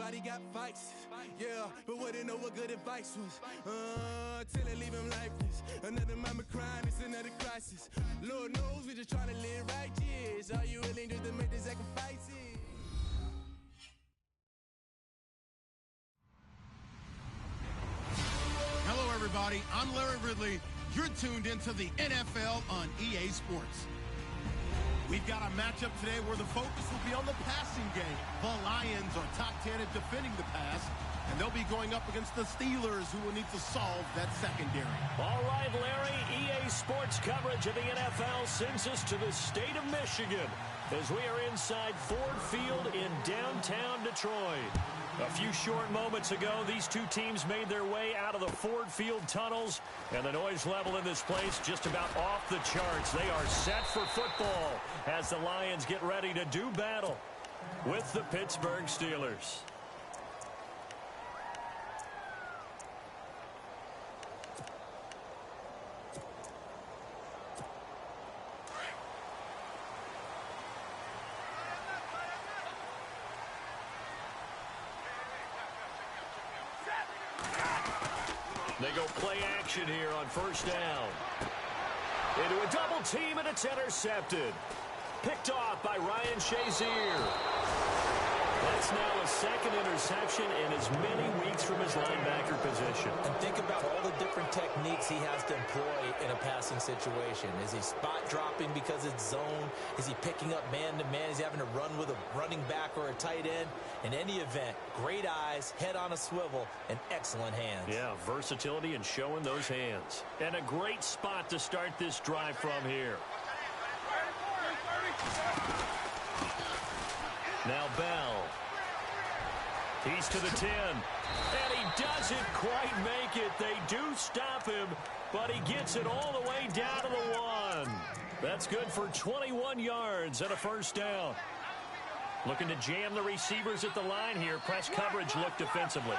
Everybody got fights, yeah, but wouldn't know what good advice was. Till they leave him lifeless. Another mama crying, it's another crisis. Lord knows we're just trying to live righteous. Are you willing just to make the sacrifices? Hello, everybody. I'm Larry Ridley. You're tuned into the NFL on EA Sports. We've got a matchup today where the focus will be on the passing game. The Lions are top 10 at defending the pass, and they'll be going up against the Steelers, who will need to solve that secondary. All right, Larry, EA Sports coverage of the NFL sends us to the state of Michigan as we are inside Ford Field in downtown Detroit. A few short moments ago, these two teams made their way out of the Ford Field tunnels, and the noise level in this place just about off the charts. They are set for football as the Lions get ready to do battle with the Pittsburgh Steelers. They go play action here on first down. Into a double team, and it's intercepted. Picked off by Ryan Shazier. That's now a second interception in as many weeks from his linebacker position. And think about all the different techniques he has to employ in a passing situation. Is he spot dropping because it's zone? Is he picking up man-to-man? Is he having to run with a running back or a tight end? In any event, great eyes, head on a swivel, and excellent hands. Yeah, versatility and showing those hands. And a great spot to start this drive from here. Now Bell. He's to the 10. And he doesn't quite make it. They do stop him, but he gets it all the way down to the 1. That's good for 21 yards and a first down. Looking to jam the receivers at the line here. Press coverage look defensively.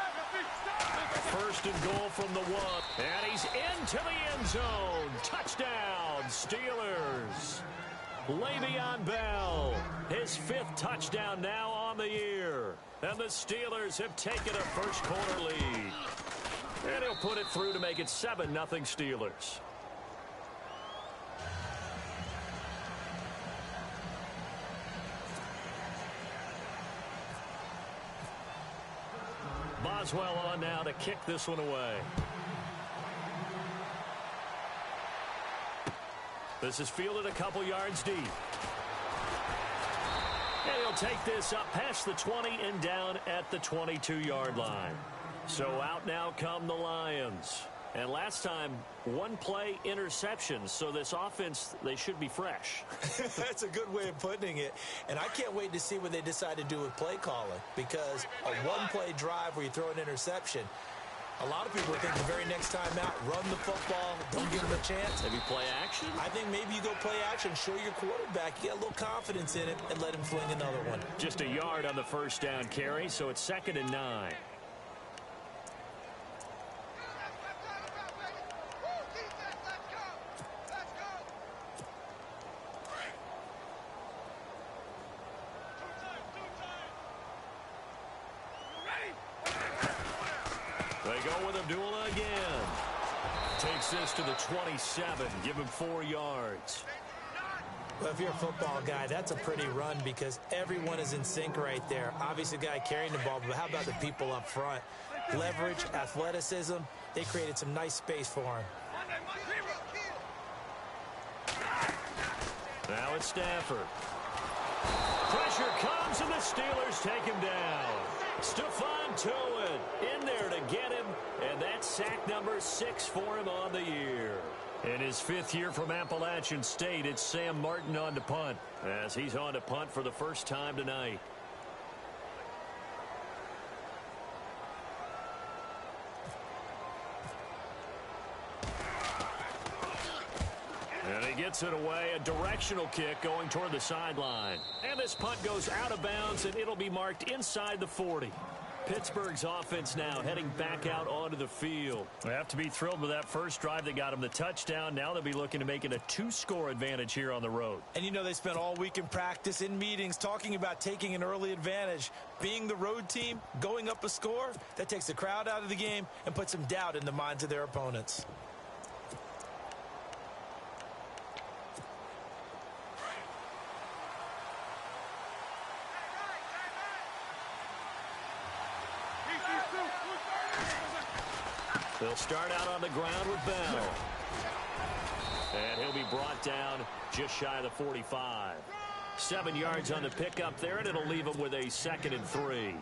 First and goal from the 1. And he's into the end zone. Touchdown, Steelers. Le'Veon Bell, his 5th touchdown now on the year. And the Steelers have taken a first quarter lead. And he'll put it through to make it 7-0 Steelers. Boswell on now to kick this one away. This is fielded a couple yards deep. And he'll take this up past the 20 and down at the 22-yard line. So out now come the Lions. And last time, one play interception. So this offense, they should be fresh. That's a good way of putting it. And I can't wait to see what they decide to do with play calling. Because a one-play drive where you throw an interception, a lot of people think the very next time out, run the football, don't give them a chance. Maybe play action? I think maybe you go play action, show your quarterback, you get a little confidence in it, and let him fling another one. Just a yard on the first down carry, so it's 2nd and 9. Abdullah again. Takes this to the 27. Give him 4 yards. Well, if you're a football guy, that's a pretty run because everyone is in sync right there. Obviously, the guy carrying the ball, but how about the people up front? Leverage, athleticism, they created some nice space for him. Now it's Stafford. Pressure comes, and the Steelers take him down. Stephon Tuitt in there to get him, and that's sack number 6 for him on the year. In his 5th year from Appalachian State, it's Sam Martin on to punt, as he's on to punt for the first time tonight. And he gets it away, a directional kick going toward the sideline. And this punt goes out of bounds, and it'll be marked inside the 40. Pittsburgh's offense now heading back out onto the field. They have to be thrilled with that first drive that got them the touchdown. Now they'll be looking to make it a 2-score advantage here on the road. And you know they spent all week in practice, in meetings, talking about taking an early advantage. Being the road team, going up a score, that takes the crowd out of the game and puts some doubt in the minds of their opponents. They'll start out on the ground with Bell. And he'll be brought down just shy of the 45. 7 yards on the pickup there, and it'll leave him with a 2nd and 3.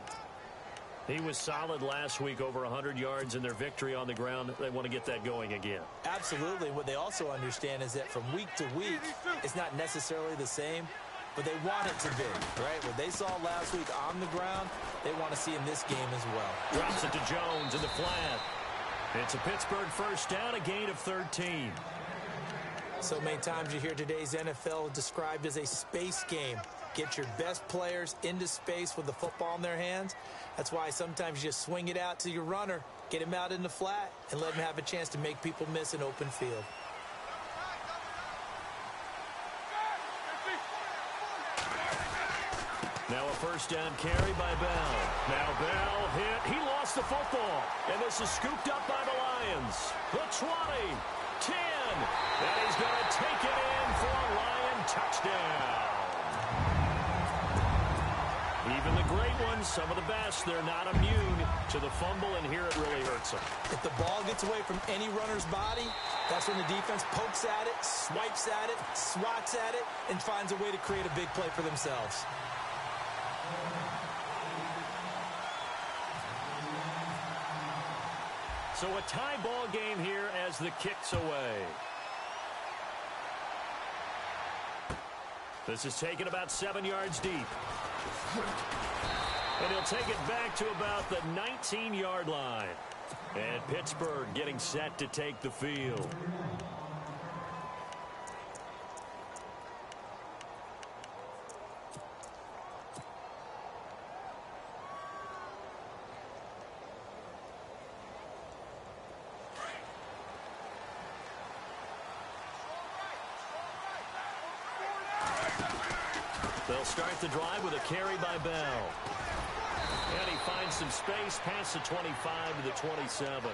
He was solid last week, over 100 yards in their victory on the ground. They want to get that going again. Absolutely. What they also understand is that from week to week, it's not necessarily the same, but they want it to be, right? What they saw last week on the ground, they want to see in this game as well. Drops it to Jones in the flat. It's a Pittsburgh first down, a gain of 13. So many times you hear today's NFL described as a space game. Get your best players into space with the football in their hands. That's why sometimes you just swing it out to your runner, get him out in the flat, and let him have a chance to make people miss an open field. Now a first down carry by Bell. Now Bell hit. He lost the football. And this is scooped up by the Lions. The 20, 10. And he's going to take it in for a Lion touchdown. Even the great ones, some of the best, they're not immune to the fumble, and here it really hurts them. If the ball gets away from any runner's body, that's when the defense pokes at it, swipes at it, swats at it, and finds a way to create a big play for themselves. So a tie ball game here as the kick's away. This is taken about 7 yards deep. And he'll take it back to about the 19-yard line. And Pittsburgh getting set to take the field. They'll start the drive with a carry by Bell. And he finds some space past the 25 to the 27.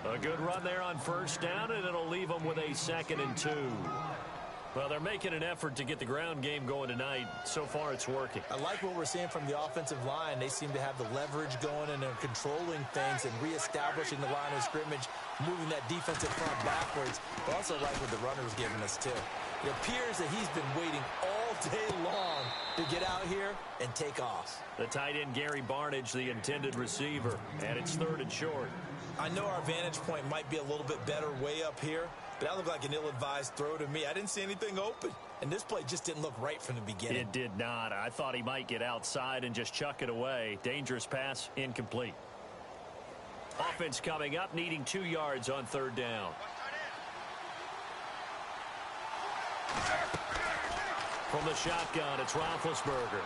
A good run there on first down, and it'll leave them with a 2nd and 2. Well, they're making an effort to get the ground game going tonight. So far, it's working. I like what we're seeing from the offensive line. They seem to have the leverage going, and they're controlling things and reestablishing the line of scrimmage, moving that defensive front backwards. But also like what the runner's giving us, too. It appears that he's been waiting all day long to get out here and take off. The tight end, Gary Barnidge, the intended receiver, and it's 3rd and short. I know our vantage point might be a little bit better way up here, but that looked like an ill-advised throw to me. I didn't see anything open, and this play just didn't look right from the beginning. It did not. I thought he might get outside and just chuck it away. Dangerous pass, incomplete. Offense coming up, needing 2 yards on 3rd down. From the shotgun, it's Roethlisberger.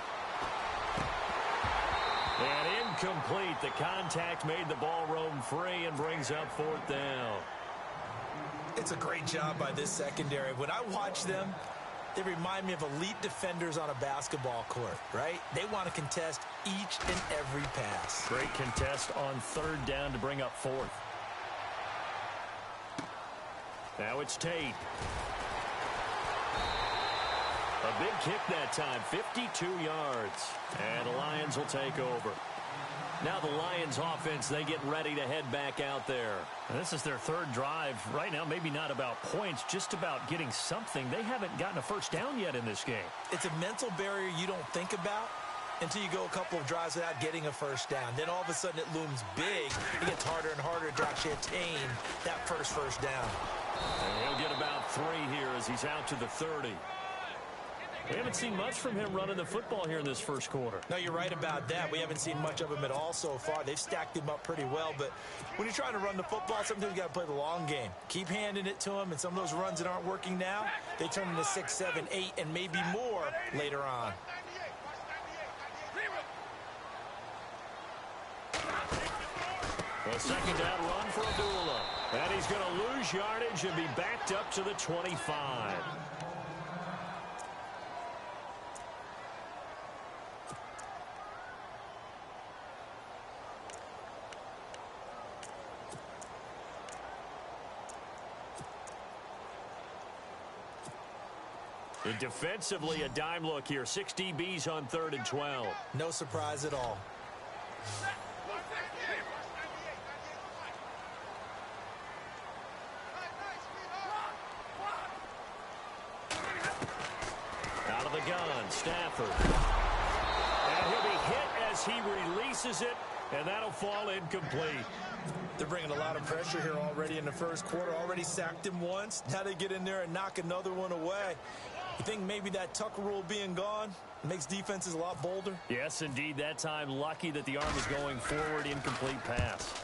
And incomplete. The contact made the ball roam free and brings up 4th down. It's a great job by this secondary. When I watch them, they remind me of elite defenders on a basketball court, right? They want to contest each and every pass. Great contest on 3rd down to bring up 4th. Now it's Tate. A big kick that time, 52 yards. And the Lions will take over. Now the Lions offense, they get ready to head back out there. And this is their 3rd drive. Right now, maybe not about points, just about getting something. They haven't gotten a first down yet in this game. It's a mental barrier you don't think about until you go a couple of drives without getting a first down. Then all of a sudden it looms big. It gets harder and harder to actually attain that first down. And he'll get about 3 here as he's out to the 30. We haven't seen much from him running the football here in this first quarter. No, you're right about that. We haven't seen much of him at all so far. They've stacked him up pretty well, but when you're trying to run the football, sometimes you got to play the long game. Keep handing it to him, and some of those runs that aren't working now, they turn into 6, 7, 8, and maybe more later on. A second down run for Abdullah. And he's going to lose yardage and be backed up to the 25. And defensively, a dime look here. 6 DBs on 3rd and 12. No surprise at all. Out of the gun, Stafford. And he'll be hit as he releases it, and that'll fall incomplete. They're bringing a lot of pressure here already in the first quarter. Already sacked him once. Now they get in there and knock another one away. You think maybe that Tucker rule being gone makes defenses a lot bolder? Yes, indeed. That time, lucky that the arm was going forward. Incomplete pass.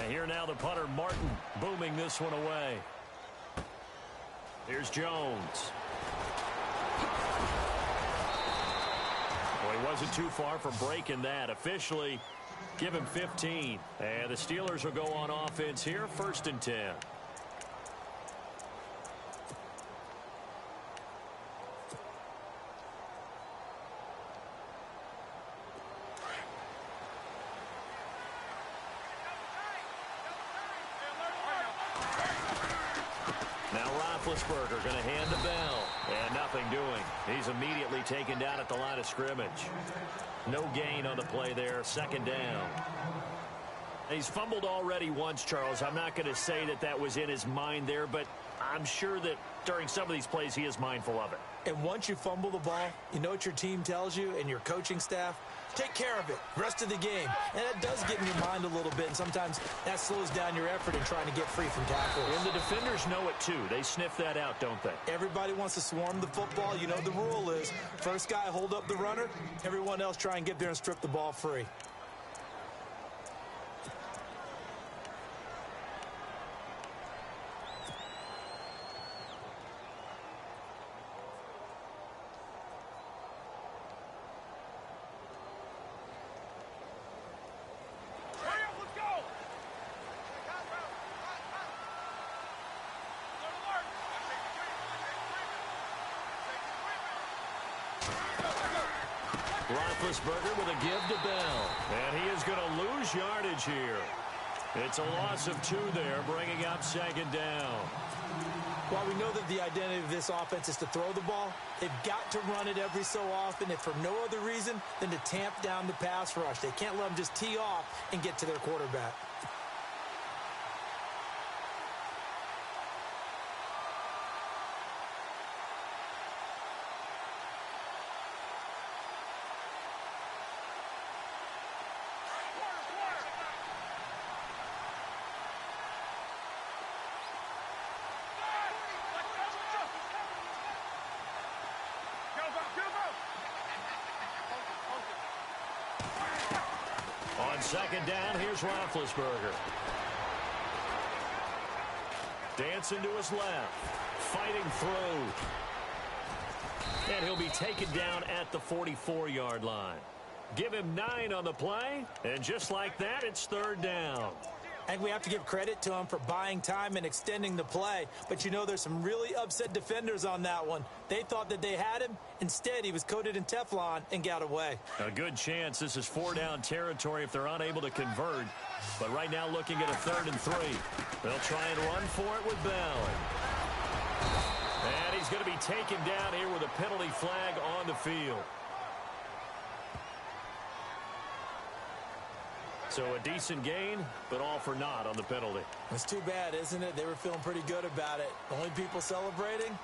Here now the punter, Martin, booming this one away. Here's Jones. Well, he wasn't too far from breaking that. Officially, give him 15. And the Steelers will go on offense here, 1st and 10. Roethlisberger going to hand the bell. And nothing doing. He's immediately taken down at the line of scrimmage. No gain on the play there. 2nd down. He's fumbled already once, Charles. I'm not going to say that that was in his mind there, but I'm sure that during some of these plays he is mindful of it. And once you fumble the ball, you know what your team tells you and your coaching staff? Take care of it. Rest of the game. And that does get in your mind a little bit, and sometimes that slows down your effort in trying to get free from tackles. And the defenders know it, too. They sniff that out, don't they? Everybody wants to swarm the football. You know the rule is first guy hold up the runner, everyone else try and get there and strip the ball free. Roethlisberger with a give to Bell. And he is going to lose yardage here. It's a loss of 2 there, bringing up 2nd down. While we know that the identity of this offense is to throw the ball, they've got to run it every so often, if for no other reason than to tamp down the pass rush. They can't let them just tee off and get to their quarterback. On 2nd down, here's Roethlisberger. Dancing to his left. Fighting through. And he'll be taken down at the 44-yard line. Give him 9 on the play. And just like that, it's 3rd down. And we have to give credit to him for buying time and extending the play. But you know, there's some really upset defenders on that one. They thought that they had him. Instead, he was coated in Teflon and got away. A good chance this is 4-down territory if they're unable to convert. But right now looking at a 3rd and 3. They'll try and run for it with Bell. And he's going to be taken down here with a penalty flag on the field. So a decent gain, but all for naught on the penalty. It's too bad, isn't it? They were feeling pretty good about it. The only people celebrating,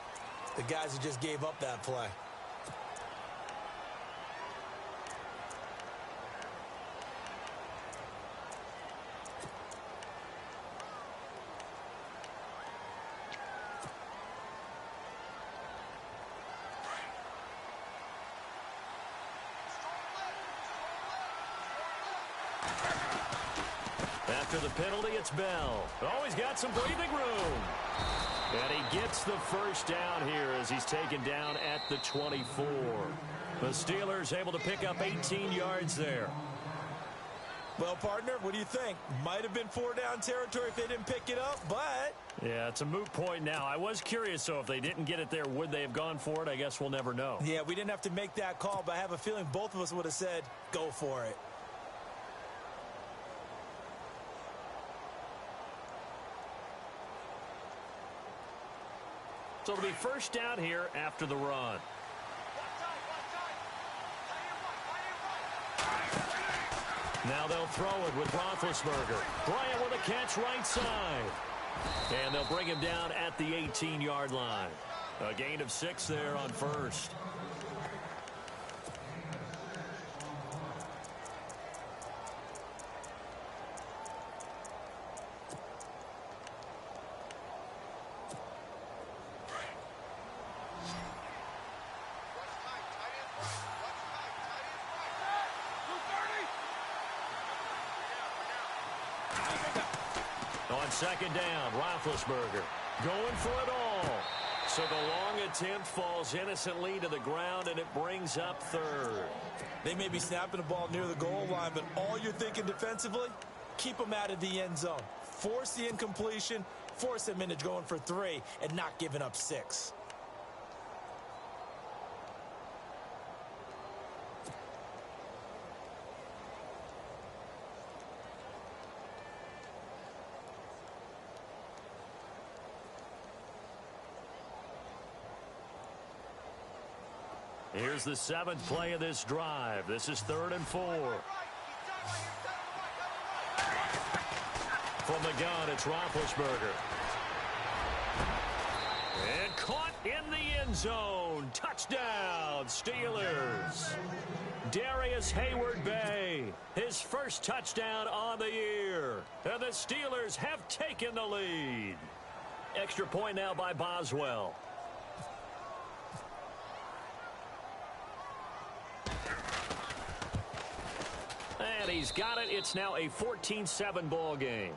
the guys who just gave up that play. After the penalty, it's Bell. Oh, he's got some breathing room. And he gets the 1st down here as he's taken down at the 24. The Steelers able to pick up 18 yards there. Well, partner, what do you think? Might have been 4-down territory if they didn't pick it up, but... Yeah, it's a moot point now. I was curious, so if they didn't get it there, would they have gone for it? I guess we'll never know. Yeah, we didn't have to make that call, but I have a feeling both of us would have said, go for it. So it'll be first down here after the run. Now they'll throw it with Roethlisberger. Bryant with a catch right side. And they'll bring him down at the 18-yard line. A gain of 6 there on first. On second down, Roethlisberger going for it all. So the long attempt falls innocently to the ground, and it brings up third. They may be snapping the ball near the goal line, but all you're thinking defensively, keep them out of the end zone. Force the incompletion, force them into going for 3, and not giving up 6. Here's the 7th play of this drive. This is 3rd and 4. From the gun, it's Roethlisberger. And caught in the end zone. Touchdown, Steelers. Darius Hayward-Bay, his first touchdown on the year. And the Steelers have taken the lead. Extra point now by Boswell. And he's got it. It's now a 14-7 ball game.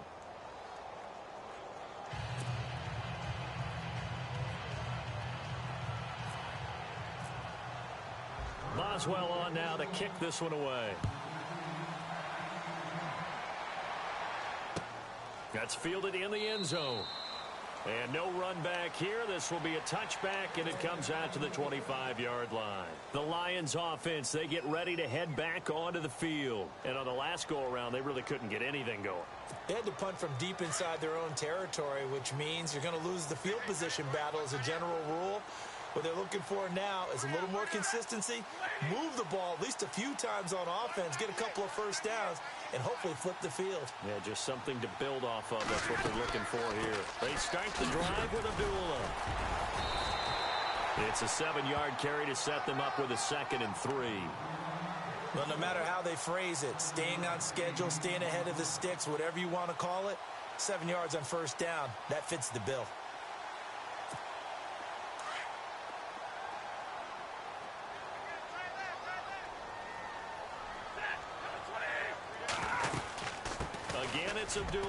Boswell on now to kick this one away. That's fielded in the end zone. And no run back here. This will be a touchback, and it comes out to the 25-yard line. The Lions offense, they get ready to head back onto the field. And on the last go-around, they really couldn't get anything going. They had to punt from deep inside their own territory, which means you're going to lose the field position battle as a general rule. What they're looking for now is a little more consistency, move the ball at least a few times on offense, get a couple of first downs, and hopefully flip the field. Yeah, just something to build off of. That's what they're looking for here. They start the drive with Abdullah. It's a 7-yard carry to set them up with a 2nd and 3. Well, no matter how they phrase it, staying on schedule, staying ahead of the sticks, whatever you want to call it, 7 yards on first down, that fits the bill. Again, it's Abdullah.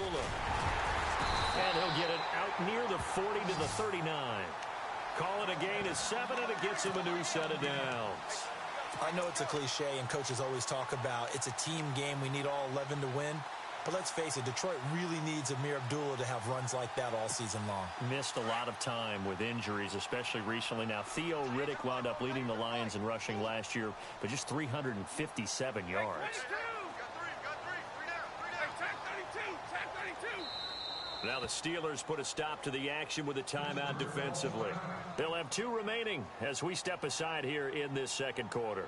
And he'll get it out near the 40 to the 39. Call it a gain of 7, and it gets him a new set of downs. I know it's a cliche, and coaches always talk about it's a team game. We need all 11 to win. But let's face it, Detroit really needs Amir Abdullah to have runs like that all season long. Missed a lot of time with injuries, especially recently. Now, Theo Riddick wound up leading the Lions in rushing last year, but just 357 yards. Now the Steelers put a stop to the action with a timeout defensively. They'll have 2 remaining as we step aside here in this second quarter.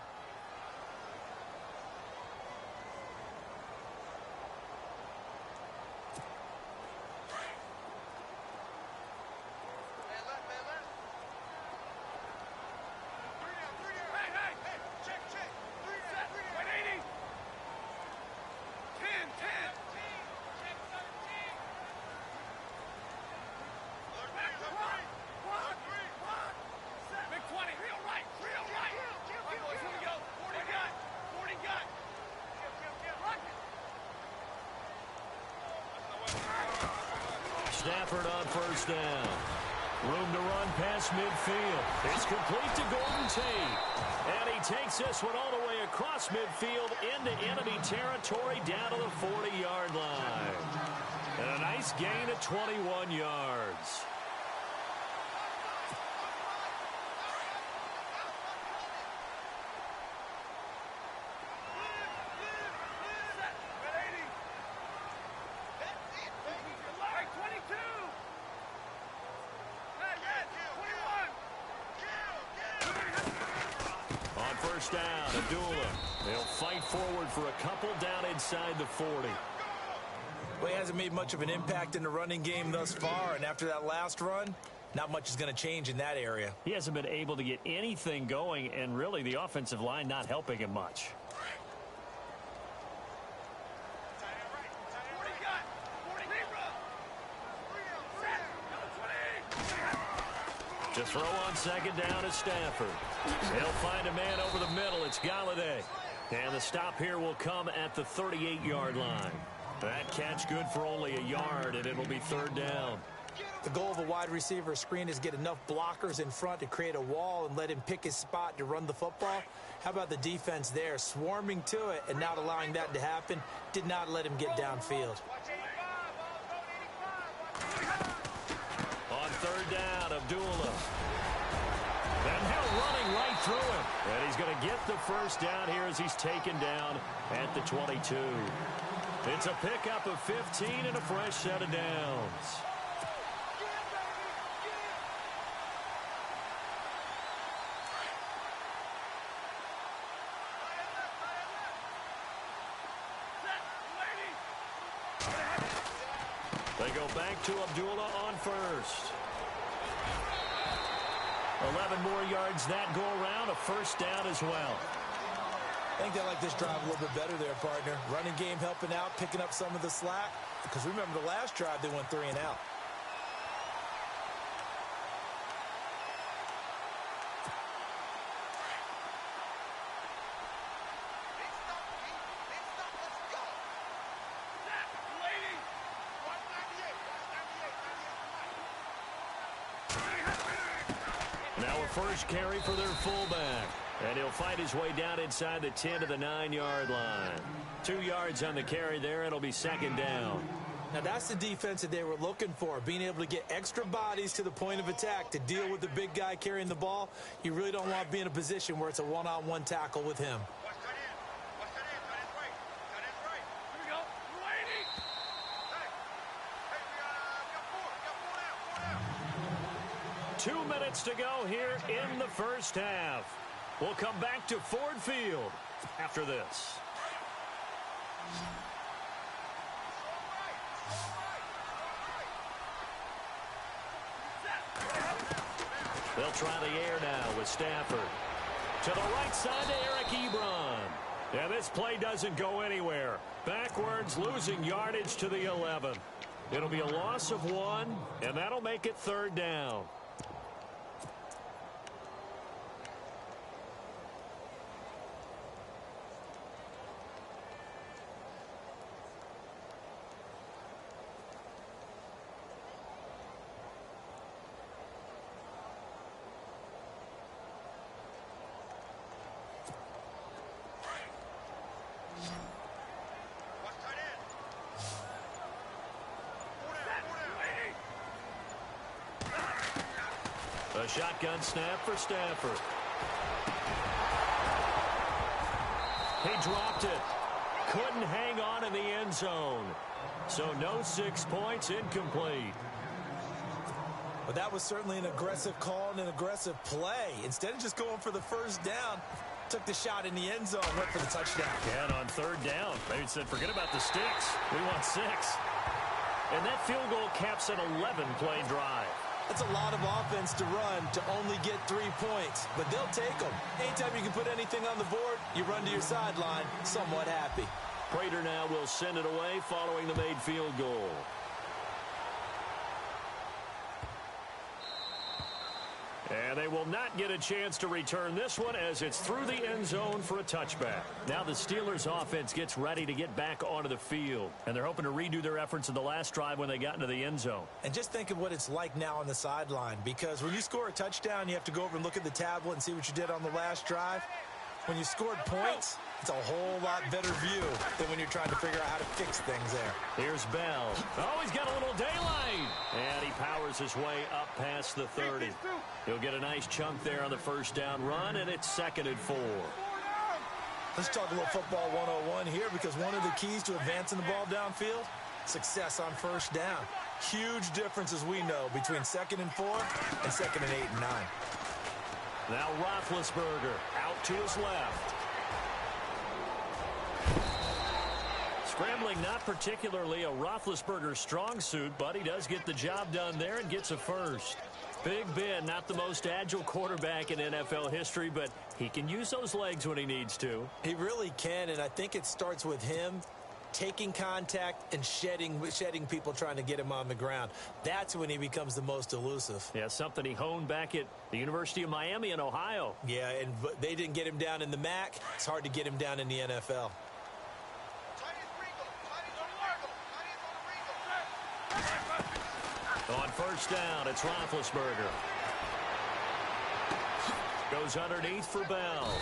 Stafford on first down. Room to run past midfield. It's complete to Golden Tate. And he takes this one all the way across midfield into enemy territory down to the 40-yard line. And a nice gain of 21 yards. First down, Abdullah. They'll fight forward for a couple down inside the 40. Well, he hasn't made much of an impact in the running game thus far, and after that last run, not much is going to change in that area. He hasn't been able to get anything going, and really the offensive line not helping him much. To throw on second down is Stafford. He'll find a man over the middle. It's Galladay. And the stop here will come at the 38-yard line. That catch good for only a yard, and it'll be third down. The goal of a wide receiver screen is get enough blockers in front to create a wall and let him pick his spot to run the football. How about the defense there, swarming to it and not allowing that to happen? Did not let him get downfield. On third down, Abdullah. And now running right through him. And he's going to get the first down here as he's taken down at the 22. It's a pickup of 15 and a fresh set of downs. They go back to Abdullah on first. 11 more yards that go around, a first down as well. I think they like this drive a little bit better there, partner. Running game helping out, picking up some of the slack. Because remember the last drive, they went 3 and out. Now a first carry for their fullback. And he'll fight his way down inside the 10 to the 9-yard line. 2 yards on the carry there. It'll be second down. Now that's the defense that they were looking for, being able to get extra bodies to the point of attack to deal with the big guy carrying the ball. You really don't want to be in a position where it's a one-on-one tackle with him. Here we go. 2 minutes to go here in the first half. We'll come back to Ford Field after this. They'll try the air now with Stafford. To the right side to Eric Ebron. And this play doesn't go anywhere. Backwards, losing yardage to the 11. It'll be a loss of 1, and that'll make it third down. A shotgun snap for Stafford. He dropped it. Couldn't hang on in the end zone. So no 6 points, incomplete. But that was certainly an aggressive call and an aggressive play. Instead of just going for the first down, took the shot in the end zone, went for the touchdown. Yeah, and on third down, they said, forget about the sticks. We want 6. And that field goal caps an 11-play drive. That's a lot of offense to run to only get 3 points, but they'll take them. Anytime you can put anything on the board, you run to your sideline somewhat happy. Prater now will send it away following the made field goal. And they will not get a chance to return this one as it's through the end zone for a touchback. Now the Steelers offense gets ready to get back onto the field. And they're hoping to redo their efforts in the last drive when they got into the end zone. And just think of what it's like now on the sideline, because when you score a touchdown, you have to go over and look at the tablet and see what you did on the last drive. When you scored points, it's a whole lot better view than when you're trying to figure out how to fix things there. Here's Bell. Oh, he's got a little daylight. And he powers his way up past the 30. He'll get a nice chunk there on the first down run, and it's 2nd and 4. Let's talk a little football 101 here, because one of the keys to advancing the ball downfield, success on first down. Huge difference, as we know, between 2nd and 4 and 2nd and 8 and 9. Now Roethlisberger out to his left. Scrambling, not particularly a Roethlisberger strong suit, but he does get the job done there and gets a first. Big Ben, not the most agile quarterback in NFL history, but he can use those legs when he needs to. He really can, and I think it starts with him taking contact and shedding people trying to get him on the ground. That's when he becomes the most elusive. Yeah, something he honed back at the University of Miami in Ohio. Yeah, and they didn't get him down in the MAC. It's hard to get him down in the NFL. On first down, it's Roethlisberger. Goes underneath for Bell.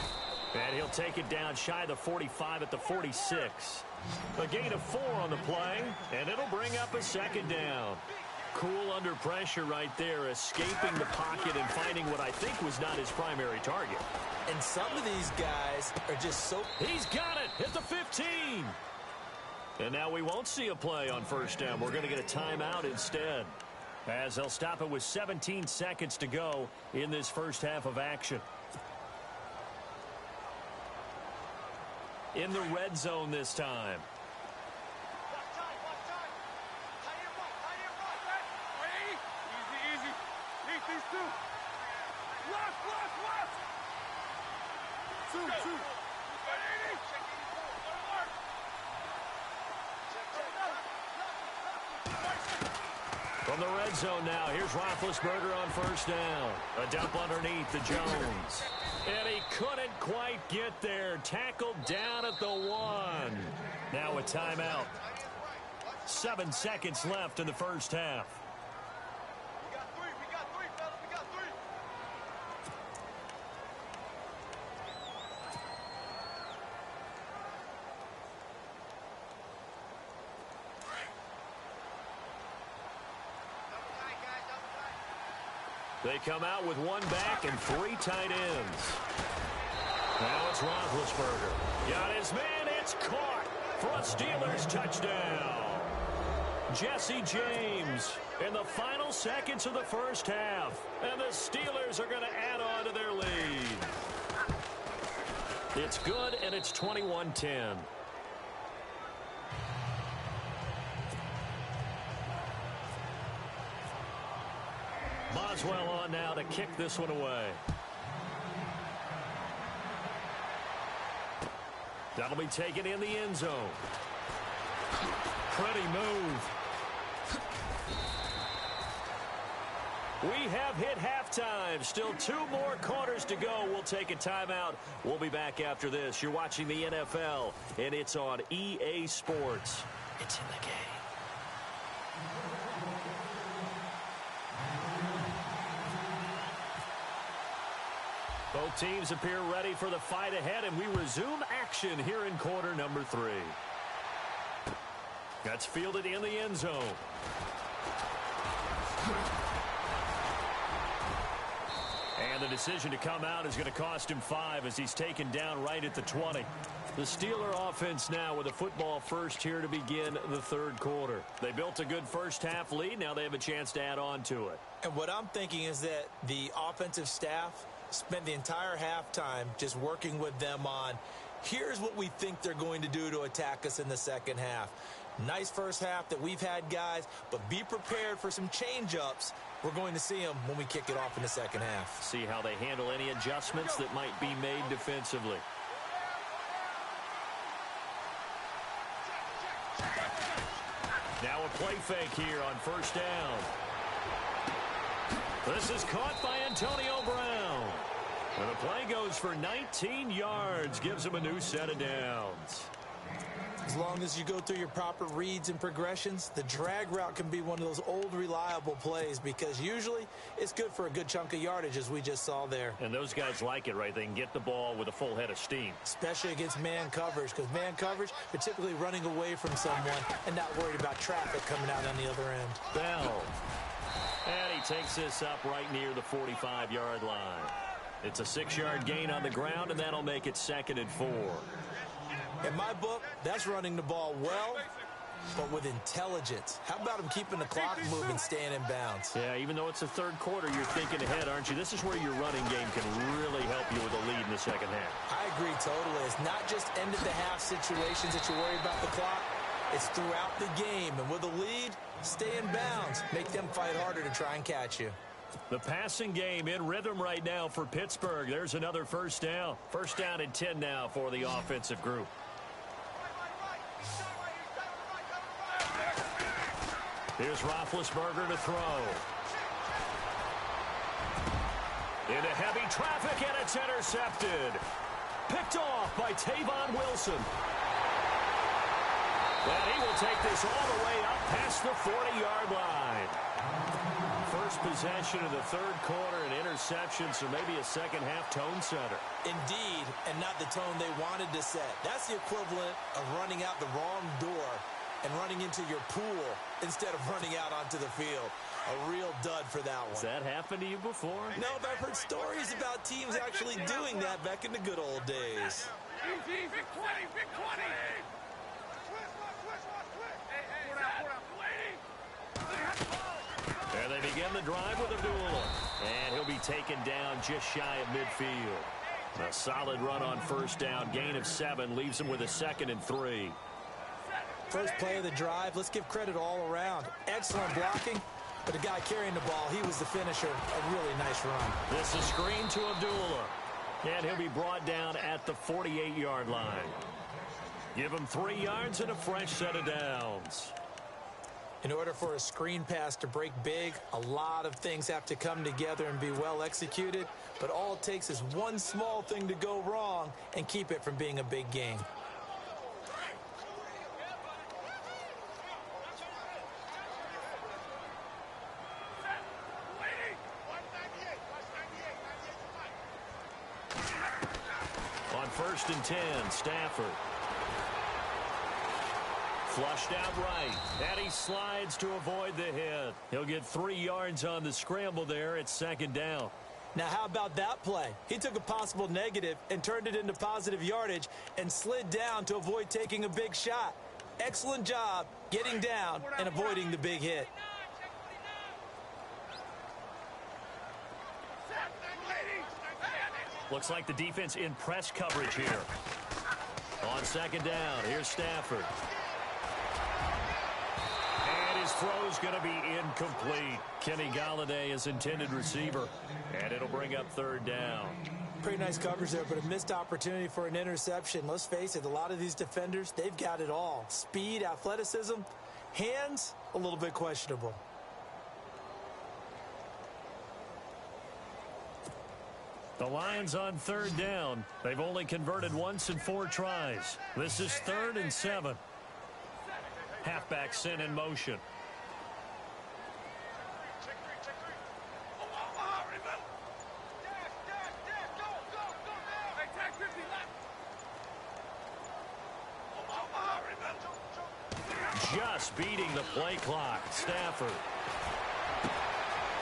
And he'll take it down shy of the 45 at the 46. A gain of 4 on the play, and it'll bring up a 2nd down. Cool under pressure right there, escaping the pocket and finding what I think was not his primary target. And some of these guys are just so... He's got it at the 15. And now we won't see a play on first down. We're going to get a timeout instead, as they'll stop it with 17 seconds to go in this first half of action. In the red zone this time. Easy. Lead these two. Left. Two. From the red zone now, here's Roethlisberger on first down. A dump underneath to Jones. And he couldn't quite get there. Tackled down at the 1. Now a timeout. 7 seconds left in the first half. We got three, fellas. We got 3. They come out with 1 back and 3 tight ends. Now it's Roethlisberger. Got his man. It's caught for a Steelers touchdown. Jesse James in the final seconds of the first half. And the Steelers are going to add on to their lead. It's good, and it's 21-10. Boswell on now to kick this one away. That'll be taken in the end zone. Pretty move. We have hit halftime. Still 2 more quarters to go. We'll take a timeout. We'll be back after this. You're watching the NFL, and it's on EA Sports. It's in the game. Both teams appear ready for the fight ahead, and we resume action here in quarter number 3. That's fielded in the end zone. And the decision to come out is going to cost him 5 as he's taken down right at the 20. The Steeler offense now with a football first here to begin the 3rd quarter. They built a good first half lead. Now they have a chance to add on to it. And what I'm thinking is that the offensive staff spent the entire halftime just working with them on, here's what we think they're going to do to attack us in the second half. Nice first half that we've had, guys, but be prepared for some change-ups. We're going to see them when we kick it off in the second half. See how they handle any adjustments that might be made defensively. Now a play fake here on first down. This is caught by Antonio Brown. And the play goes for 19 yards, gives him a new set of downs. As long as you go through your proper reads and progressions, the drag route can be one of those old reliable plays because usually it's good for a good chunk of yardage, as we just saw there. And those guys like it, right? They can get the ball with a full head of steam. Especially against man coverage, because man coverage, they're typically running away from someone and not worried about traffic coming out on the other end. Bell. And he takes this up right near the 45-yard line. It's a 6-yard gain on the ground, and that'll make it 2nd and 4. In my book, that's running the ball well, but with intelligence. How about him keeping the clock moving, staying in bounds? Yeah, even though it's the third quarter, you're thinking ahead, aren't you? This is where your running game can really help you with a lead in the second half. I agree totally. It's not just end-of-the-half situations that you worry about the clock. It's throughout the game. And with a lead, stay in bounds. Make them fight harder to try and catch you. The passing game in rhythm right now for Pittsburgh. There's another first down. First down and 10 now for the offensive group. Here's Roethlisberger to throw. Into heavy traffic, and it's intercepted. Picked off by Tavon Wilson. And he will take this all the way up past the 40-yard line. First possession of the third quarter, an interception, so maybe a second-half tone setter. Indeed, and not the tone they wanted to set. That's the equivalent of running out the wrong door and running into your pool instead of running out onto the field. A real dud for that one. Has that happened to you before? No, but I've heard stories about teams actually doing that back in the good old days. Big 20, big 20. There they begin the drive with Abdullah. And he'll be taken down just shy of midfield. A solid run on first down. Gain of 7 leaves him with a 2nd and 3. First play of the drive, let's give credit all around. Excellent blocking, but the guy carrying the ball, he was the finisher. A really nice run. This is screen to Abdullah. And he'll be brought down at the 48-yard line. Give him 3 yards and a fresh set of downs. In order for a screen pass to break big, a lot of things have to come together and be well executed. But all it takes is one small thing to go wrong and keep it from being a big game. On 1st and 10, Stafford. Flushed out right, and he slides to avoid the hit. He'll get 3 yards on the scramble there at 2nd down. Now, how about that play? He took a possible negative and turned it into positive yardage and slid down to avoid taking a big shot. Excellent job getting down and avoiding the big hit. Looks like the defense in press coverage here. On 2nd down, here's Stafford. And his throw's going to be incomplete. Kenny Golladay is intended receiver. And it'll bring up 3rd down. Pretty nice coverage there, but a missed opportunity for an interception. Let's face it, a lot of these defenders, they've got it all. Speed, athleticism, hands, a little bit questionable. The Lions on 3rd down. They've only converted once in 4 tries. This is 3rd and 7. Halfback sent in motion. Just beating the play clock. Stafford.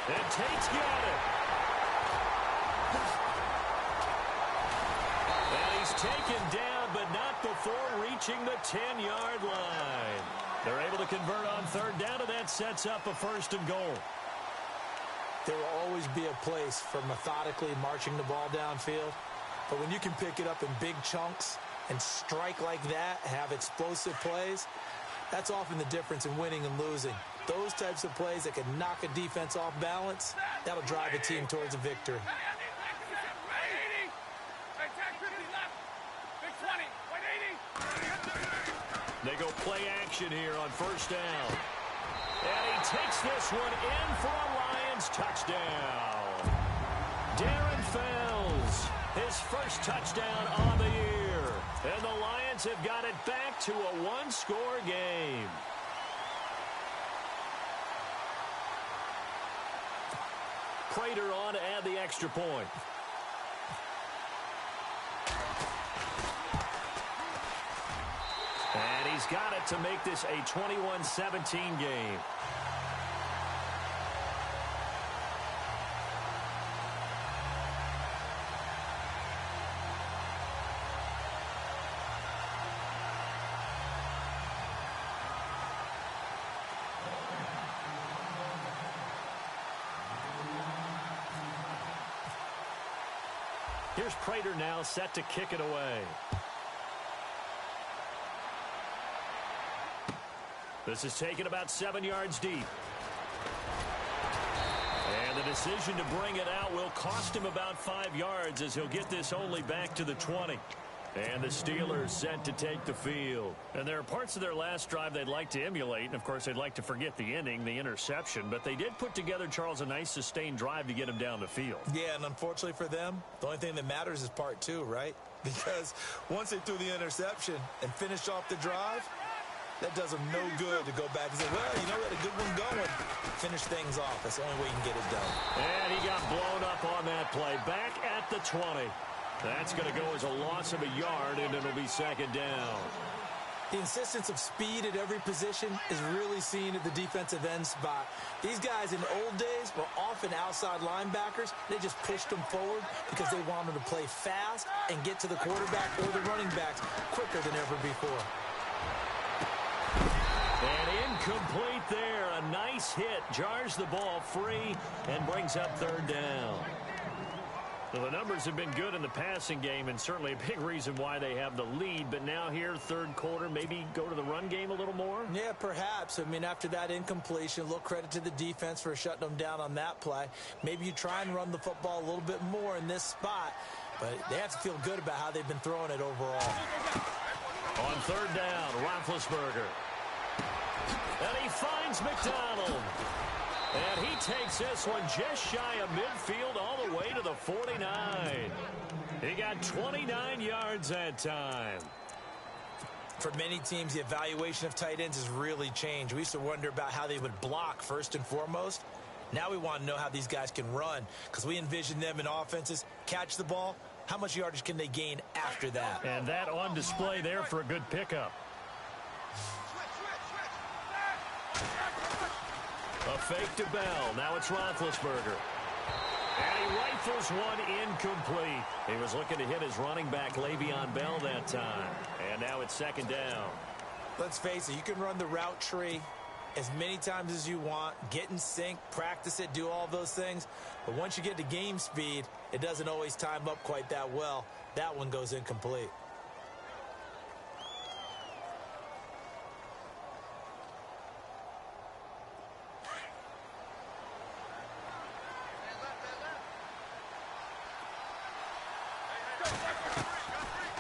And Tate's got it. And he's taken down, but not before reaching the 10-yard line. They're able to convert on 3rd down, and that sets up a 1st and goal. There will always be a place for methodically marching the ball downfield. But when you can pick it up in big chunks and strike like that, have explosive plays, that's often the difference in winning and losing. Those types of plays that can knock a defense off balance, that'll drive a team towards a victory. They go play action here on 1st down. And he takes this one in for a Lions touchdown. His first touchdown on the year. And the Lions have got it back to a one-score game. Prater on to add the extra point. And he's got it to make this a 21-17 game. Here's Prater now set to kick it away. This is taken about 7 yards deep. And the decision to bring it out will cost him about 5 yards as he'll get this only back to the 20. And the Steelers set to take the field. And there are parts of their last drive they'd like to emulate. And, of course, they'd like to forget the inning, the interception. But they did put together, Charles, a nice sustained drive to get him down the field. Yeah, and unfortunately for them, the only thing that matters is part two, right? Because once they threw the interception and finished off the drive, that does them no good to go back and say, well, you know, we had a good one going. Finish things off. That's the only way you can get it done. And he got blown up on that play. Back at the 20. That's going to go as a loss of a yard, and it'll be second down. The insistence of speed at every position is really seen at the defensive end spot. These guys in the old days were often outside linebackers. They just pushed them forward because they wanted to play fast and get to the quarterback or the running backs quicker than ever before. And incomplete there. A nice hit. Jars the ball free and brings up third down. Well, the numbers have been good in the passing game and certainly a big reason why they have the lead. But now here, third quarter, maybe go to the run game a little more? Yeah, perhaps. I mean, after that incompletion, a little credit to the defense for shutting them down on that play. Maybe you try and run the football a little bit more in this spot. But they have to feel good about how they've been throwing it overall. On third down, Roethlisberger. And he finds McDonald. And he takes this one just shy of midfield all the way to the 49. He got 29 yards that time. For many teams, the evaluation of tight ends has really changed. We used to wonder about how they would block first and foremost. Now we want to know how these guys can run because we envision them in offenses, catch the ball. How much yardage can they gain after that? And that on display there for a good pickup. A fake to Bell. Now it's Roethlisberger. And he rifles one incomplete. He was looking to hit his running back, Le'Veon Bell, that time. And now it's second down. Let's face it, you can run the route tree as many times as you want, get in sync, practice it, do all those things. But once you get to game speed, it doesn't always time up quite that well. That one goes incomplete.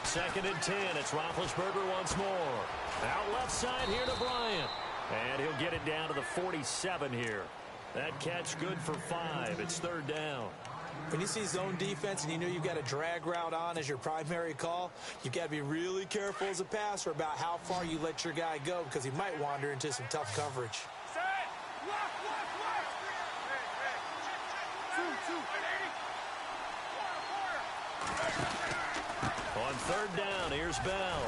Second and 10. It's Roethlisberger once more. Out left side here to Bryant. And he'll get it down to the 47 here. That catch good for 5. It's third down. When you see zone defense and you know you've got a drag route on as your primary call, you've got to be really careful as a passer about how far you let your guy go because he might wander into some tough coverage. On third down, here's Bell.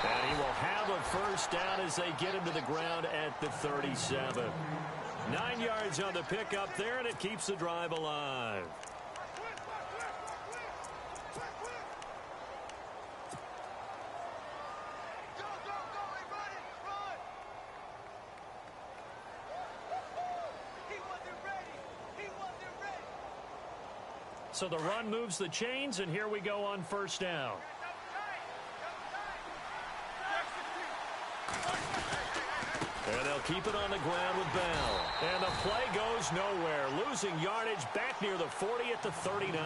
And he will have a first down as they get him to the ground at the 37. 9 yards on the pickup there, and it keeps the drive alive. So the run moves the chains, and here we go on first down. And they'll keep it on the ground with Bell. And the play goes nowhere. Losing yardage back near the 40 at the 39.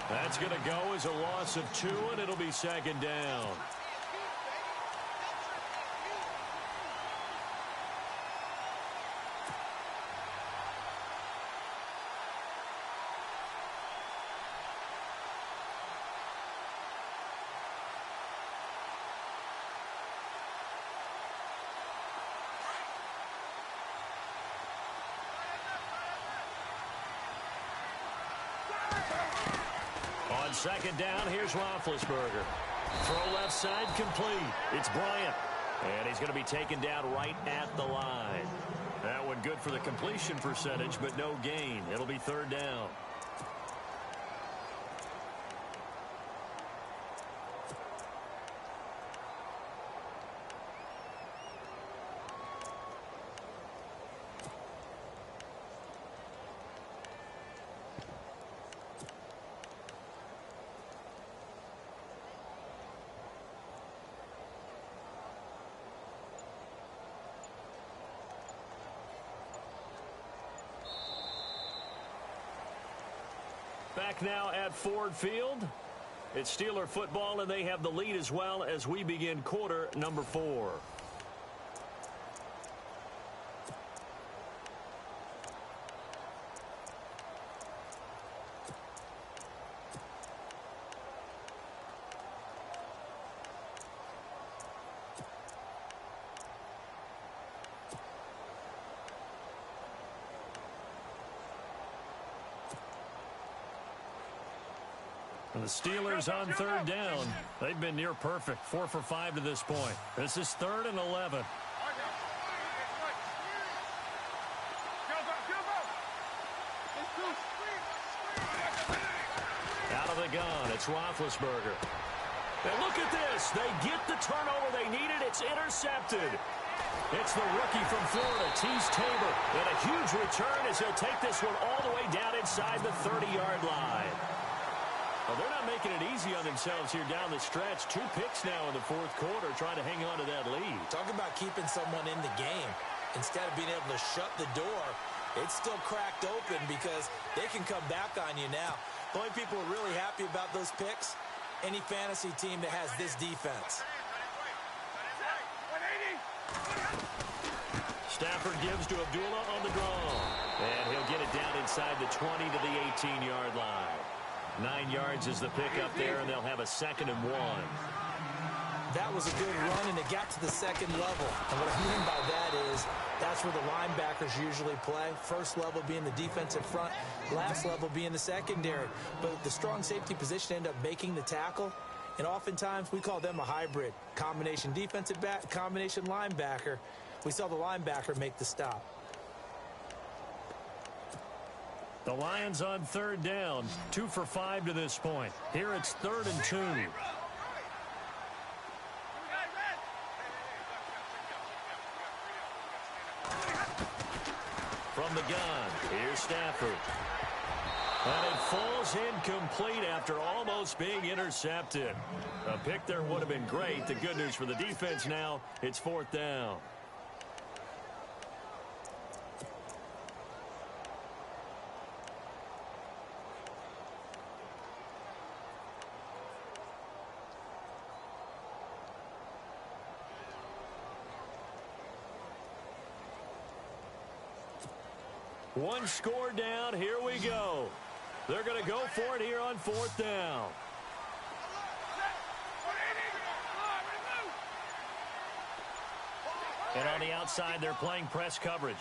That's going to go as a loss of 2, and it'll be second down. On second down, here's Roethlisberger. Throw left side complete. It's Bryant. And he's going to be taken down right at the line. That one good for the completion percentage, but no gain. It'll be third down. Back now at Ford Field. It's Steeler football, and they have the lead as well as we begin quarter number 4. And the Steelers on third down. They've been near perfect. 4 for 5 to this point. This is 3rd and 11. Out of the gun, it's Roethlisberger. And look at this. They get the turnover they needed. It's intercepted. It's the rookie from Florida, Tease Tabor. And a huge return as he'll take this one all the way down inside the 30-yard line. Well, they're not making it easy on themselves here down the stretch. 2 picks now in the 4th quarter, trying to hang on to that lead. Talk about keeping someone in the game. Instead of being able to shut the door, it's still cracked open because they can come back on you now. The only people who are really happy about those picks, any fantasy team that has this defense. Stafford gives to Abdullah on the draw. And he'll get it down inside the 20 to the 18-yard line. 9 yards is the pickup there, and they'll have a 2nd and 1. That was a good run, and it got to the 2nd level. And what I mean by that is that's where the linebackers usually play. First level being the defensive front, last level being the secondary. But the strong safety position ended up making the tackle, and oftentimes we call them a hybrid. Combination defensive back, combination linebacker. We saw the linebacker make the stop. The Lions on third down, 2 for 5 to this point. Here it's 3rd and 2. From the gun, here's Stafford. And it falls incomplete after almost being intercepted. A pick there would have been great. The good news for the defense now, it's 4th down. One score down. Here we go. They're going to go for it here on 4th down. And on the outside, they're playing press coverage.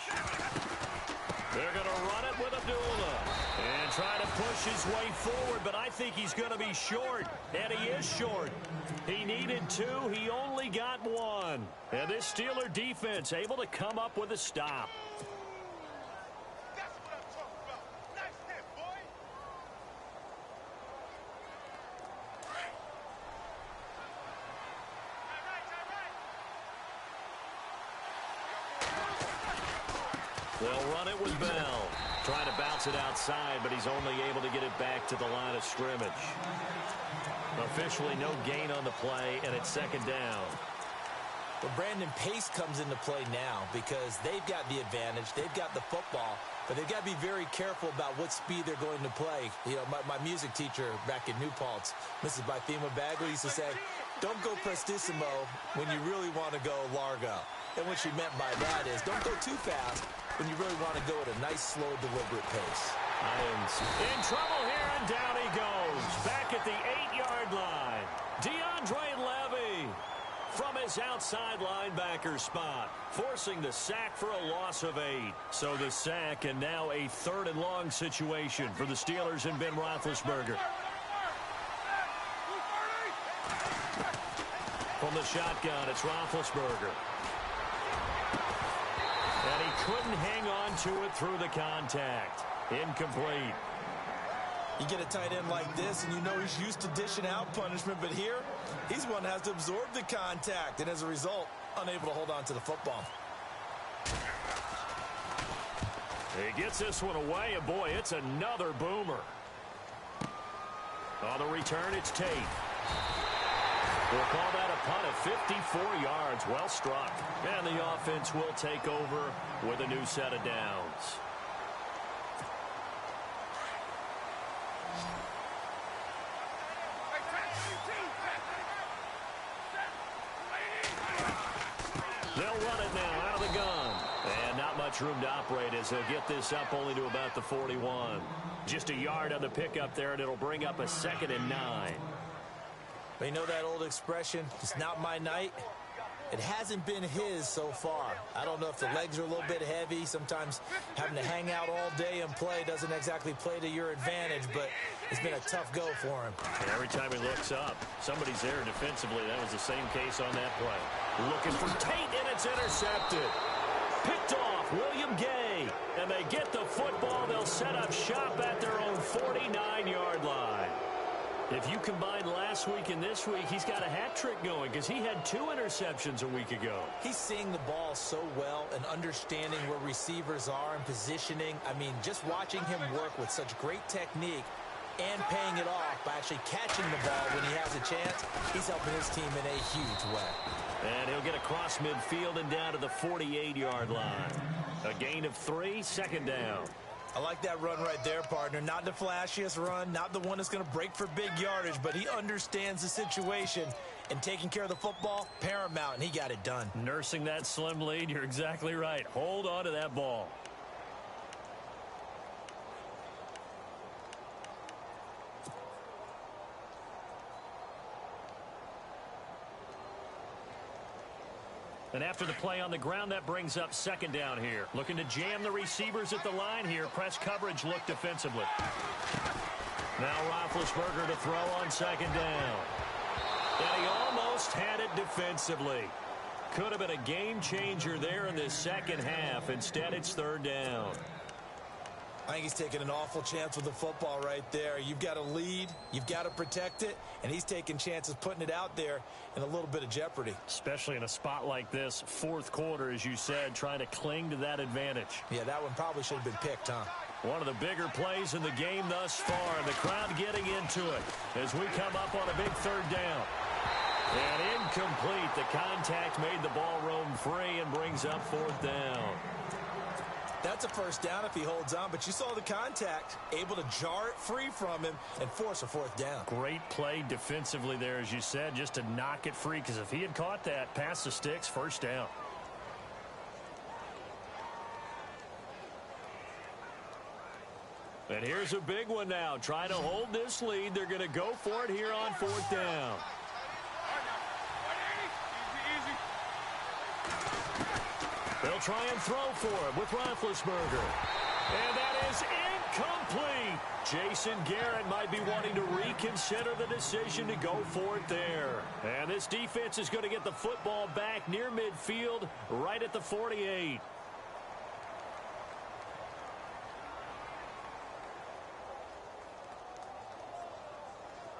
They're going to run it with Abdullah. And try to push his way forward, but I think he's going to be short. And he is short. He needed 2. He only got 1. And this Steeler defense able to come up with a stop. They'll run it with Bell. Trying to bounce it outside, but he's only able to get it back to the line of scrimmage. Officially no gain on the play, and it's 2nd down. But Brandon, pace comes into play now because they've got the advantage. They've got the football, but they've got to be very careful about what speed they're going to play. You know, my music teacher back in New Paltz, Mrs. Bythema Bagley, used to say, don't go prestissimo when you really want to go largo. And what she meant by that is don't go too fast when you really want to go at a nice, slow, deliberate pace. Lions in trouble here, and down he goes. Back at the 8-yard line. DeAndre Levy from his outside linebacker spot, forcing the sack for a loss of 8. So the sack, and now a 3rd and long situation for the Steelers and Ben Roethlisberger. From the shotgun, it's Roethlisberger. And he couldn't hang on to it through the contact. Incomplete. You get a tight end like this, and you know he's used to dishing out punishment, but here, he's one that has to absorb the contact, and as a result, unable to hold on to the football. He gets this one away, and boy, it's another boomer. On the return, it's Tate. We'll call that a punt at 54 yards. Well struck. And the offense will take over with a new set of downs. They'll run it now out of the gun. And not much room to operate as they'll get this up only to about the 41. Just a yard on the pickup there, and it'll bring up a 2nd and 9. But you know that old expression, it's not my night? It hasn't been his so far. I don't know if the legs are a little bit heavy. Sometimes having to hang out all day and play doesn't exactly play to your advantage, but it's been a tough go for him. And every time he looks up, somebody's there defensively. That was the same case on that play. Looking for Tate, and it's intercepted. Picked off William Gay, and they get the football. They'll set up shop at their own 49-yard line. If you combine last week and this week, he's got a hat trick going because he had 2 interceptions a week ago. He's seeing the ball so well and understanding where receivers are and positioning. I mean, just watching him work with such great technique and paying it off by actually catching the ball when he has a chance, he's helping his team in a huge way. And he'll get across midfield and down to the 48-yard line. A gain of 3, 2nd down. I like that run right there, partner. Not the flashiest run, not the one that's going to break for big yardage, but he understands the situation, and taking care of the football, paramount, and he got it done. Nursing that slim lead, you're exactly right. Hold on to that ball. And after the play on the ground, that brings up 2nd down here. Looking to jam the receivers at the line here. Press coverage look defensively. Now Roethlisberger to throw on 2nd down. And he almost had it defensively. Could have been a game changer there in this second half. Instead, it's 3rd down. I think he's taking an awful chance with the football right there. You've got to lead, you've got to protect it, and he's taking chances putting it out there in a little bit of jeopardy. Especially in a spot like this, 4th quarter, as you said, trying to cling to that advantage. Yeah, that one probably should have been picked, huh? One of the bigger plays in the game thus far, and the crowd getting into it as we come up on a big 3rd down. And incomplete. The contact made the ball roam free and brings up 4th down. That's a 1st down if he holds on, but you saw the contact, able to jar it free from him and force a 4th down. Great play defensively there, as you said, just to knock it free, because if he had caught that, past the sticks, 1st down. And here's a big one now. Trying to hold this lead. They're going to go for it here on 4th down. They'll try and throw for it with Roethlisberger. And that is incomplete. Jason Garrett might be wanting to reconsider the decision to go for it there. And this defense is going to get the football back near midfield, right at the 48.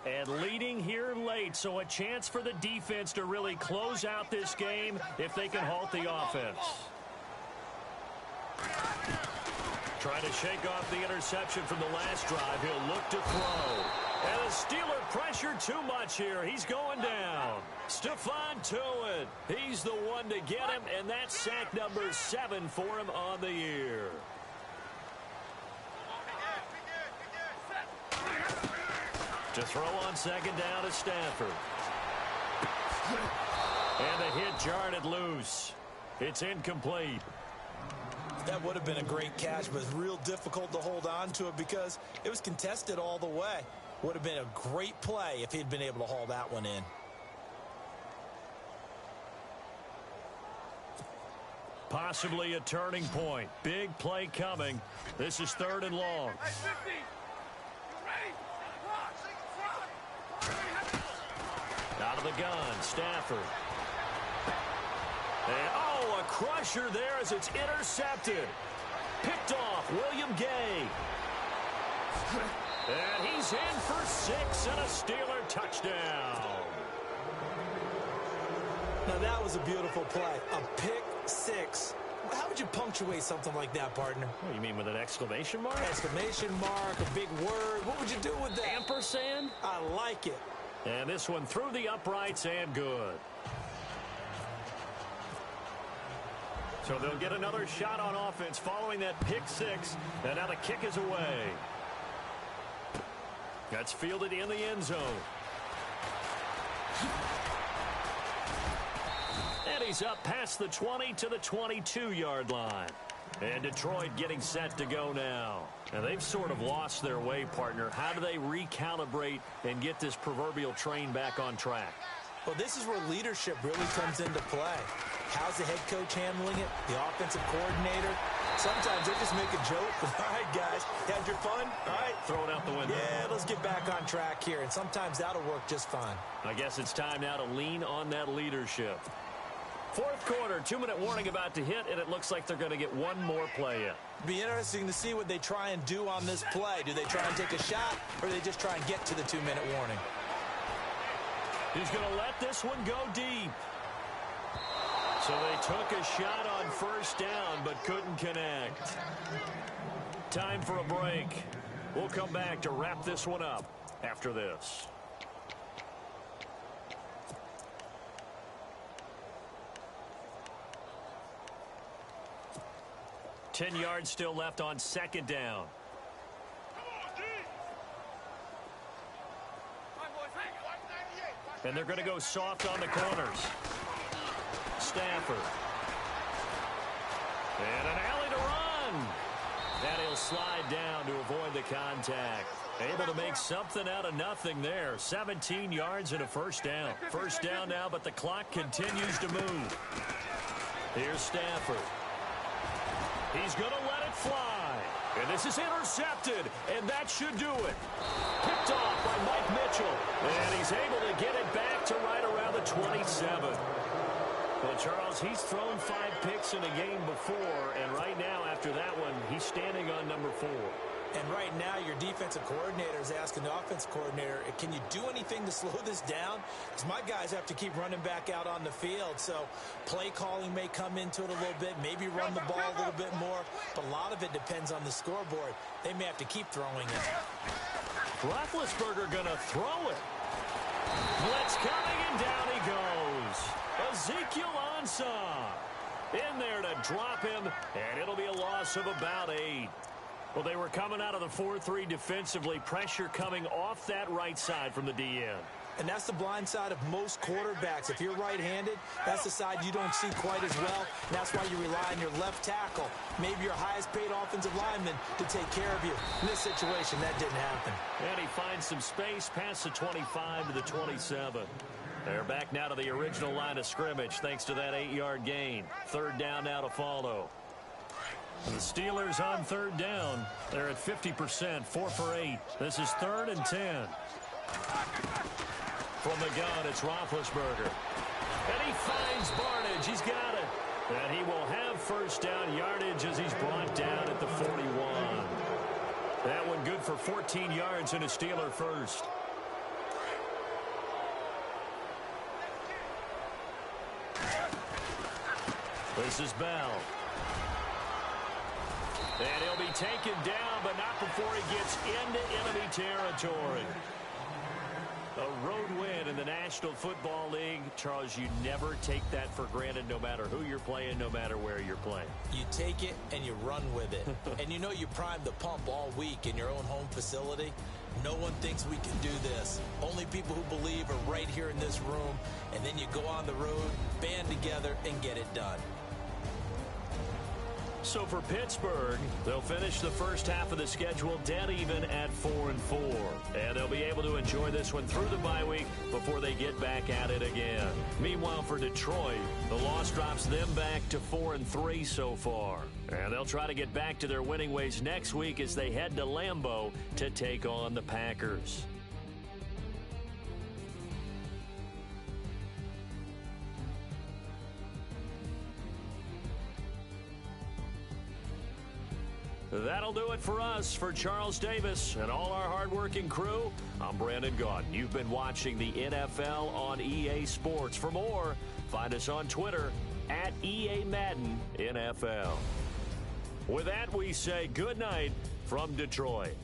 And leading here late, so a chance for the defense to really close out this game if they can halt the offense. Trying to shake off the interception from the last drive. He'll look to throw. And the Steeler pressure too much here. He's going down. Stephon Tuitt. He's the one to get him, and that's sack number 7 for him on the year. To throw on 2nd down is Stafford. And the hit jarred it loose. It's incomplete. That would have been a great catch, but it's real difficult to hold on to it because it was contested all the way. Would have been a great play if he'd been able to haul that one in. Possibly a turning point. Big play coming. This is 3rd and long. Out of the gun, Stafford. And, oh, a crusher there as it's intercepted. Picked off William Gay. And he's in for 6 and a Steeler touchdown. Now, that was a beautiful play. A pick 6. How would you punctuate something like that, partner? Oh, you mean with an exclamation mark? Exclamation mark, a big word. What would you do with that? Ampersand? I like it. And this one through the uprights and good. So they'll get another shot on offense following that pick 6. And now the kick is away. That's fielded in the end zone. And he's up past the 20 to the 22-yard line. And Detroit getting set to go now. And they've sort of lost their way, partner. How do they recalibrate and get this proverbial train back on track? Well, this is where leadership really comes into play. How's the head coach handling it? The offensive coordinator? Sometimes they just make a joke. All right, guys, had your fun? All right. Throw it out the window. Yeah, let's get back on track here. And sometimes that'll work just fine. I guess it's time now to lean on that leadership. Fourth quarter, 2-minute warning about to hit, and it looks like they're going to get one more play in. Be interesting to see what they try and do on this play. Do they try and take a shot, or do they just try and get to the 2-minute warning? He's going to let this one go deep. So they took a shot on first down, but couldn't connect. Time for a break. We'll come back to wrap this one up after this. Ten yards still left on second down. And they're going to go soft on the corners. Stafford. And an alley to run. And he'll slide down to avoid the contact. Able to make something out of nothing there. 17 yards and a first down. First down now, but the clock continues to move. Here's Stafford. He's going to let it fly. And this is intercepted, and that should do it. Picked off by Mike Mitchell. And he's able to get it back to right around the 27. Well, Charles, he's thrown 5 picks in a game before, and right now, after that one, he's standing on number 4. And right now, your defensive coordinator is asking the offensive coordinator, can you do anything to slow this down? Because my guys have to keep running back out on the field. So play calling may come into it a little bit, maybe run the ball a little bit more. But a lot of it depends on the scoreboard. They may have to keep throwing it. Roethlisberger going to throw it. Blitz coming, and down he goes. Ezekiel Ansah in there to drop him, and it'll be a loss of about 8. Well, they were coming out of the 4-3 defensively. Pressure coming off that right side from the DN. And that's the blind side of most quarterbacks. If you're right-handed, that's the side you don't see quite as well. And that's why you rely on your left tackle, maybe your highest-paid offensive lineman, to take care of you. In this situation, that didn't happen. And he finds some space past the 25 to the 27. They're back now to the original line of scrimmage thanks to that 8-yard gain. Third down now to follow. And the Steelers on third down. They're at 50%, 4 for 8. This is 3rd and 10. From the gun, it's Roethlisberger. And he finds Barnage. He's got it. And he will have first down yardage as he's brought down at the 41. That one good for 14 yards and a Steeler first. This is Bell. And he'll be taken down, but not before he gets into enemy territory. A road win in the National Football League. Charles, you never take that for granted no matter who you're playing, no matter where you're playing. You take it and you run with it. And you know you primed the pump all week in your own home facility. No one thinks we can do this. Only people who believe are right here in this room. And then you go on the road, band together, and get it done. So for Pittsburgh, they'll finish the first half of the schedule dead even at 4-4. And they'll be able to enjoy this one through the bye week before they get back at it again. Meanwhile, for Detroit, the loss drops them back to 4-3 so far. And they'll try to get back to their winning ways next week as they head to Lambeau to take on the Packers. That'll do it for us. For Charles Davis and all our hardworking crew, I'm Brandon Gaudin. You've been watching the NFL on EA Sports. For more, find us on Twitter at EA Madden NFL. With that, we say good night from Detroit.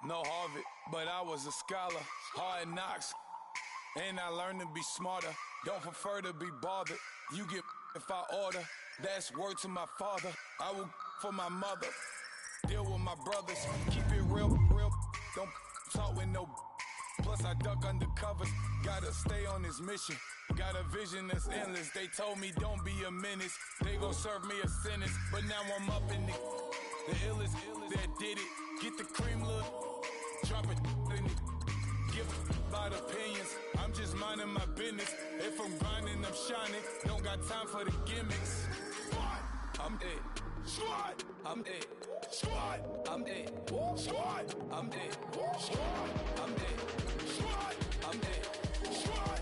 no Harvard, but I was a scholar. Hard knocks, and I learned to be smarter. Don't prefer to be bothered. You get if I order. That's word to my father. I will for my mother. Deal with my brothers. Keep it real, real. Don't talk with no. Plus I duck under covers. Gotta stay on this mission. Got a vision that's endless. They told me don't be a menace. They gon' serve me a sentence. But now I'm up in the illest that did it. Get the cream look. Drop it in it. Give about opinions. I'm just minding my business. If I'm grinding, I'm shining. Don't got time for the gimmicks. I'm it. Squad. I'm it. Squad. I'm it. Squad. I'm it. Squad. I'm it. Squad. I'm it. Squad.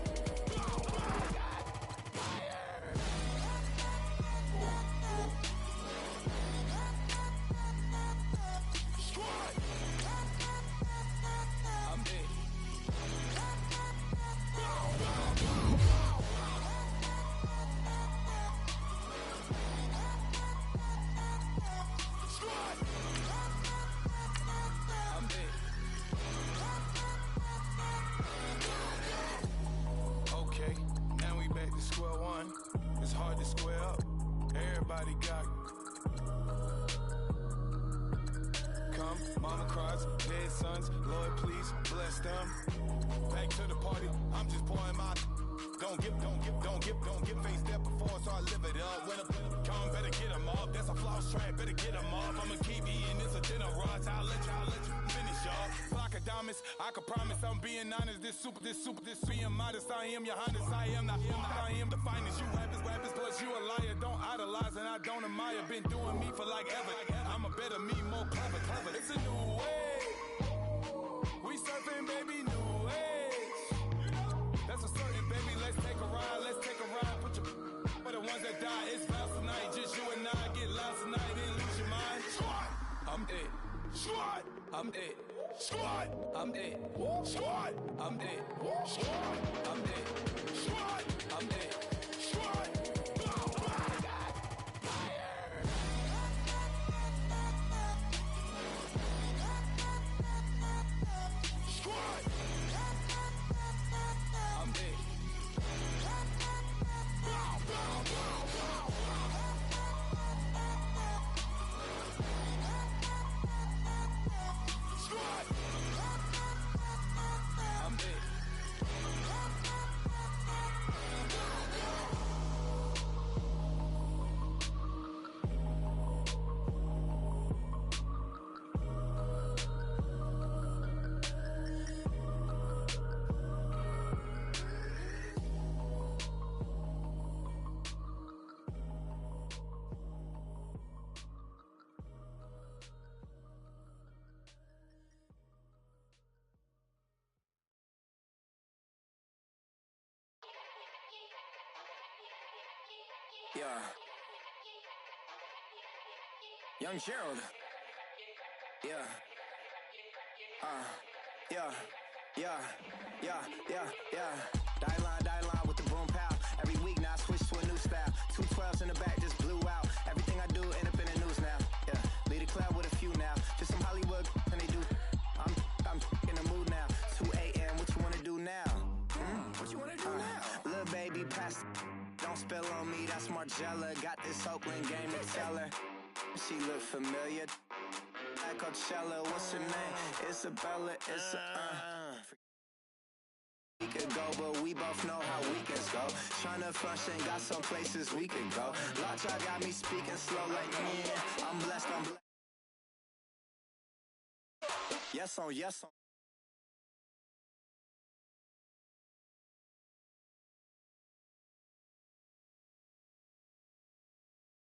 Square one, it's hard to square up. Everybody got come, mama cries, dead sons, Lord please bless them. Back to the party, I'm just pouring my. Don't give face that before, so I live it up. When I come, better get them up. That's a floss track, better get them up. I'ma keep eating this a dinner rush. I'll let you finish up. Flock of diamonds, I can promise I'm being honest. This being modest. I am your highness, I am not him. I am the finest. You rappers, plus you a liar. Don't idolize and I don't admire. Been doing me for like ever. I'm a better me, more clever. It's a new way. We surfing, baby, new age. That's a certain, baby. Let's take a ride. Put your for the ones that die. It's vows tonight. Just you and I get lost tonight. Then lose your mind. Squad. I'm it. Squad. I'm it. Squad. I'm it. Squad. I'm it. Squad. I'm it. Squad. I'm it. Squad. Yeah. Young Gerald. Yeah. Die line with the boom pow. Every week now I switch to a new style. 212s in the back just blew out. Everything I do end up in the news now. Yeah. Lead a club with a few now. Just some Hollywood and they do. I'm in the mood now. 2 a.m. What you wanna do now? What you wanna do now? Little baby pass. Don't spill on me, that's Margella. Got this Oakland game to tell her. She look familiar. Like Coachella, what's her name? Isabella, We could go, but we both know how weekends go. Tryna function, got some places we could go. Lockjaw got me speaking slow like, I'm blessed. Yes on.